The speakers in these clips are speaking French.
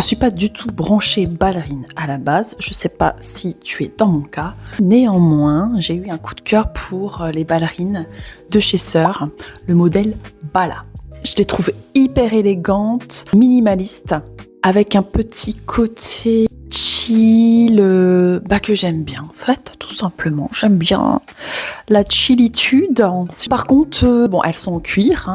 Je suis pas du tout branchée ballerine à la base, je sais pas si tu es dans mon cas. Néanmoins, j'ai eu un coup de cœur pour les ballerines de chez Sœur, le modèle Bala. Je les trouve hyper élégantes, minimalistes, avec un petit côté chill, que j'aime bien en fait, tout simplement. J'aime bien la chillitude. Par contre, bon, elles sont en cuir,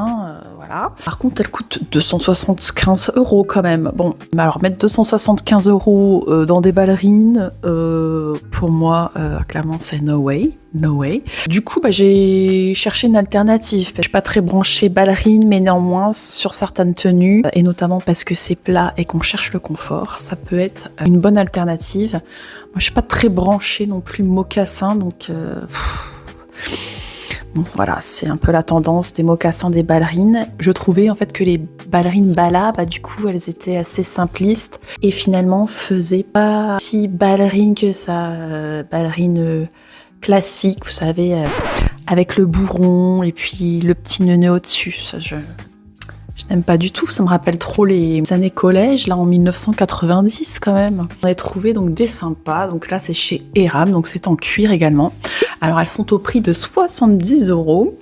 voilà. Par contre, elles coûtent 275 € quand même. Bon, mais alors mettre 275 € dans des ballerines, pour moi, clairement, c'est no way. No way. Du coup, j'ai cherché une alternative. Je suis pas très branchée ballerine, mais néanmoins, sur certaines tenues, et notamment parce que c'est plat et qu'on cherche le confort, ça peut être une bonne alternative. Moi, je suis pas très branchée non plus mocassin, donc bon, voilà, c'est un peu la tendance des mocassins des ballerines. Je trouvais en fait que les ballerines Bala, du coup, elles étaient assez simplistes et finalement faisaient pas si ballerine que ça, ballerine classique, vous savez, avec le bourron et puis le petit nœud au-dessus. Ça, je n'aime pas du tout, ça me rappelle trop les années collège, là en 1990 quand même. On a trouvé donc des sympas, donc là c'est chez Eram, donc c'est en cuir également. Alors elles sont au prix de 70 €.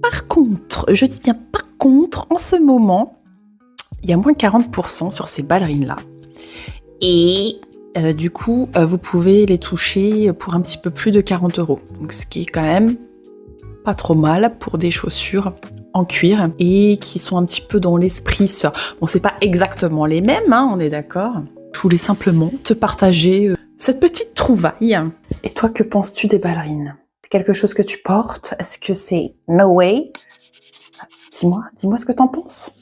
Par contre, je dis bien par contre, en ce moment, il y a moins 40% sur ces ballerines-là. Et du coup, vous pouvez les toucher pour un petit peu plus de 40 €. Donc ce qui est quand même pas trop mal pour des chaussures en cuir et qui sont un petit peu dans l'esprit Sœur. Bon, c'est pas exactement les mêmes, on est d'accord. Je voulais simplement te partager cette petite trouvaille. Et toi, que penses-tu des ballerines? C'est quelque chose que tu portes? Est-ce que c'est no way? Dis-moi ce que t'en penses.